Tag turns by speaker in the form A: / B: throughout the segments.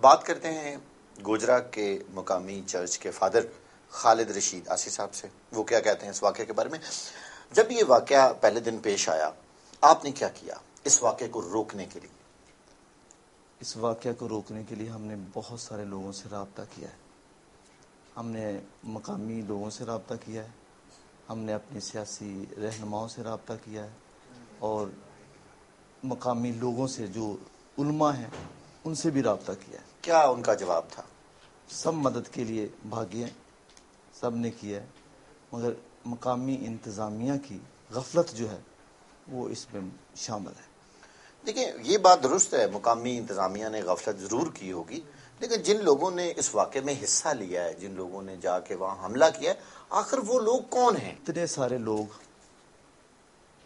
A: بات کرتے ہیں گوجرا کے مقامی چرچ کے فادر خالد رشید آسی صاحب سے. وہ کیا کہتے ہیں اس واقعے کے بارے میں. جب یہ واقعہ پہلے دن پیش آیا آپ نے کیا کیا اس واقعے کو روکنے کے لیے؟
B: اس واقعہ کو روکنے کے لیے ہم نے بہت سارے لوگوں سے رابطہ کیا ہے. ہم نے مقامی لوگوں سے رابطہ کیا ہے, ہم نے اپنی سیاسی رہنماؤں سے رابطہ کیا ہے, اور مقامی لوگوں سے جو علماء ہیں ان سے بھی رابطہ کیا ہے.
A: کیا ان کا جواب تھا؟
B: سب مدد کے لیے بھاگے ہیں, سب نے کیا ہے, مگر مقامی انتظامیہ کی غفلت جو ہے وہ اس میں شامل ہے.
A: دیکھیں یہ بات درست ہے, مقامی انتظامیہ نے غفلت ضرور کی ہوگی, لیکن جن لوگوں نے اس واقعے میں حصہ لیا ہے, جن لوگوں نے جا کے وہاں حملہ کیا ہے, آخر وہ لوگ کون ہیں؟
B: اتنے سارے لوگ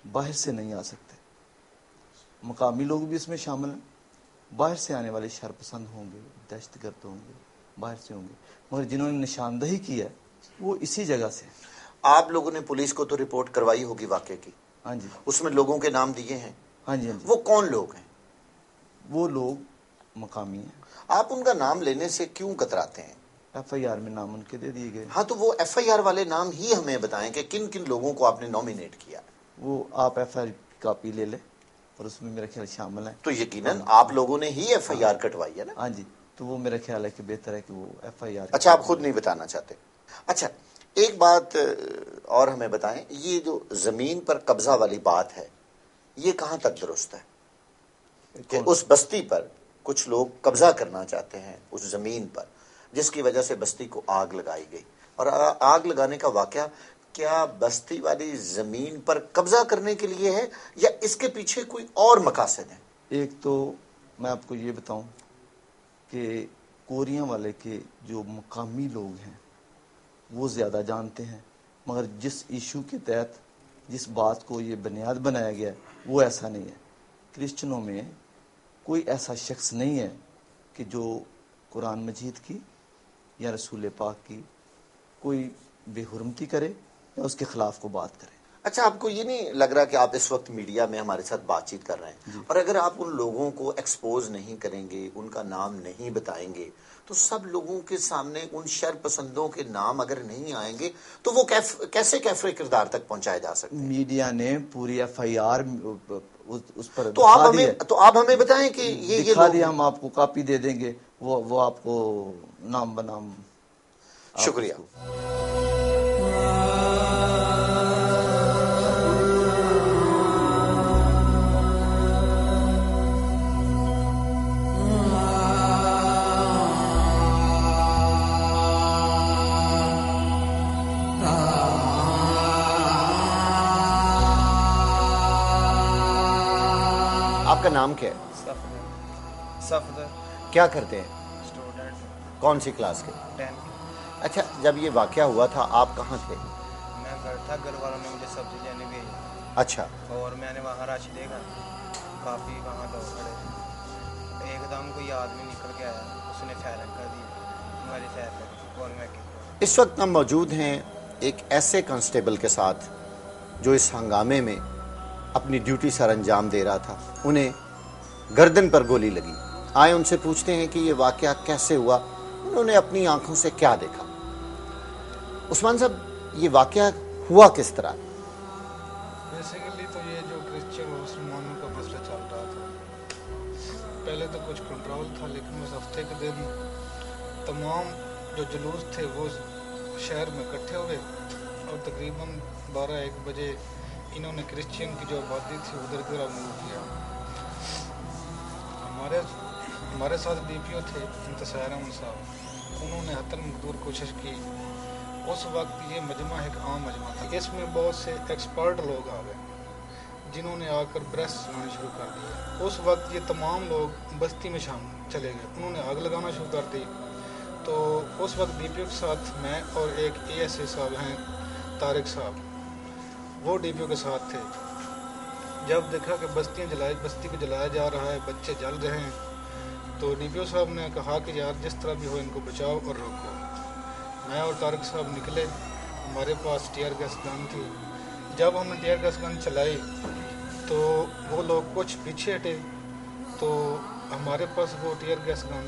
B: باہر سے نہیں آ سکتے. مقامی لوگ بھی اس میں شامل ہیں. باہر سے آنے والے شرپسند ہوں گے, دہشت گرد ہوں گے, باہر سے ہوں گے, مگر جنہوں نے نشاندہی کی ہے وہ اسی جگہ سے.
A: آپ لوگوں نے پولیس کو تو رپورٹ کروائی ہوگی واقعے کی؟
B: ہاں جی.
A: اس میں لوگوں کے نام دیے ہیں؟
B: ہاں جی. ہاں جی.
A: وہ کون لوگ ہیں؟
B: وہ لوگ مقامی ہیں.
A: آپ ان کا نام لینے سے کیوں کتراتے ہیں؟
B: ایف آئی آر میں نام ان کے دے دیے گئے.
A: ہاں تو وہ ایف آئی آر والے نام ہی ہمیں بتائیں کہ کن کن لوگوں کو آپ نے نومینیٹ کیا.
B: وہ آپ ایف آئی آر کاپی لے لیں اور اس میں میرا خیال شامل ہے.
A: تو یقیناً آپ لوگوں نے ہی ایف آئی آر کٹوائی ہے نا؟
B: ہاں جی. تو وہ میرا خیال ہے کہ بہتر ہے کہ وہ ایف آئی آر.
A: اچھا آپ خود نہیں بتانا چاہتے. اچھا ایک بات اور ہمیں بتائیں, یہ جو زمین پر قبضہ والی بات ہے یہ کہاں تک درست ہے کہ اس بستی پر کچھ لوگ قبضہ کرنا چاہتے ہیں اس زمین پر, جس کی وجہ سے بستی کو آگ لگائی گئی, اور آگ لگانے کا واقعہ کیا بستی والی زمین پر قبضہ کرنے کے لیے ہے یا اس کے پیچھے کوئی اور مقاصد ہیں؟
B: ایک تو میں آپ کو یہ بتاؤں کہ کوریاں والے کے جو مقامی لوگ ہیں وہ زیادہ جانتے ہیں, مگر جس ایشو کے تحت جس بات کو یہ بنیاد بنایا گیا ہے وہ ایسا نہیں ہے. کرسچنوں میں کوئی ایسا شخص نہیں ہے کہ جو قرآن مجید کی یا رسول پاک کی کوئی بے حرمتی کرے یا اس کے خلاف کو بات کرے.
A: اچھا آپ کو یہ نہیں لگ رہا کہ آپ اس وقت میڈیا میں ہمارے ساتھ بات چیت کر رہے ہیں
B: جی.
A: اور اگر آپ ان لوگوں کو ایکسپوز نہیں کریں گے, ان کا نام نہیں بتائیں گے, تو سب لوگوں کے سامنے ان شر پسندوں کے نام اگر نہیں آئیں گے تو وہ کیسے کیفر کردار تک پہنچائے جا سکتے ہیں؟
B: میڈیا نے پوری ایف آئی آر اس پر
A: تو آپ ہمیں بتائیں کہ یہ
B: دکھا دیا, ہم آپ کو کاپی دے دیں گے, وہ آپ کو نام بنام.
A: شکریہ. آپ کا نام کیا ہے؟
C: صفدر.
A: کیا کرتے ہیں؟
C: اسٹوڈنٹ.
A: کون سی کلاس کے؟
C: 10.
A: اچھا جب یہ واقعہ ہوا تھا آپ کہاں تھے؟
C: میں گھر تھا, گھر والوں نے مجھے سبزی لینے بھیجا.
A: اچھا.
C: اور میں نے وہاں رش دیکھا, کافی وہاں لوگ کھڑے تھے. ایک دم کوئی آدمی نکل کے آیا, اس نے فائرنگ کر دی, ہماری فائر کر, اور میں
A: اس وقت ہم موجود ہیں ایک ایسے کانسٹیبل کے ساتھ جو اس ہنگامے میں اپنی ڈیوٹی سر انجام دے رہا تھا. انہیں گردن پر گولی لگی. آئے ان سے پوچھتے ہیں کہ یہ واقعہ کیسے ہوا, انہوں نے اپنی آنکھوں سے کیا دیکھا. عثمان صاحب یہ واقعہ ہوا کس طرح؟
D: بیسیکلی تو یہ جو کرسچن اور مسلمانوں کا مسئلہ چل رہا تھا, پہلے تو کچھ کنٹرول تھا, لیکن اس ہفتے کے دن تمام جو جلوس تھے وہ شہر میں اکٹھے ہوئے اور تقریباً 12-1 بجے انہوں نے کرسچین کی جو آبادی تھی ادھر ادھر موو کیا. ہمارے ساتھ ڈی پی او تھے انتصار احمد صاحب, انہوں نے حتی المقدور کوشش کی. اس وقت یہ مجمع ایک عام مجمع تھا, اس میں بہت سے ایکسپرٹ لوگ آ گئے جنہوں نے آ کر پریس چلانا شروع کر دیا. اس وقت یہ تمام لوگ بستی میں شامل چلے گئے, انہوں نے آگ لگانا شروع کر دی. تو اس وقت ڈی پی او کے ساتھ میں اور ایک اے ایس اے صاحب ہیں طارق صاحب, وہ ڈی پی او کے ساتھ تھے. جب دیکھا کہ بستی کو جلایا جا رہا ہے, بچے جل رہے ہیں, تو ڈی پی او صاحب نے کہا کہ یار جس طرح بھی ہو ان کو بچاؤ اور روکو. میں اور طارق صاحب نکلے, ہمارے پاس ٹیئر گیس گن تھی. جب ہم نے ٹیئر گیس گن چلائی تو وہ لوگ کچھ پیچھے ہٹے, تو ہمارے پاس وہ ٹیئر گیس گن